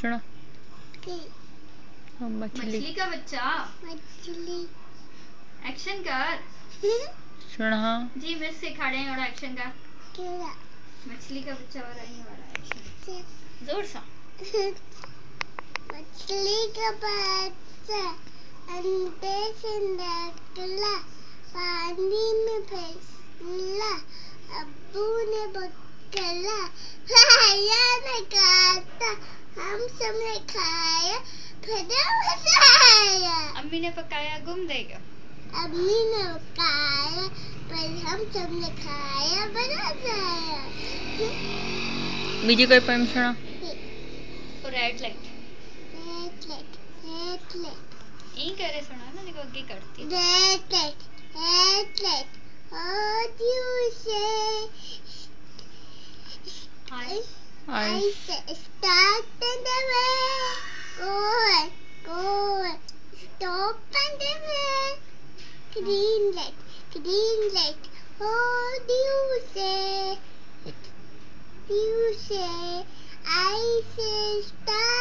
सुना मछली का बच्चा। मछली एक्शन कर। सुना जी मिस सिखा रहे हैं और एक्शन का। क्या मछली का बच्चा और ये वाला एक्शन जोर सा। मछली का बच्चा अंडे से निकला, पानी में फिसला, अब्बू ने पकड़ा, भैया ने काटा, हम सब ने खाया, फिर मजा आया। अम्मी ने पकाया गुम देगा। अम्मी ने पकाया, पर हम सब ने खाया, बड़ा मजा आया। बीजी कोई पोएम सुना। रेड लाइट यही करे सुना ना, देखो आगे करती है। Red light, what you say? I say start and away, go, stop and away. Green light, what do you say? You say, I say start.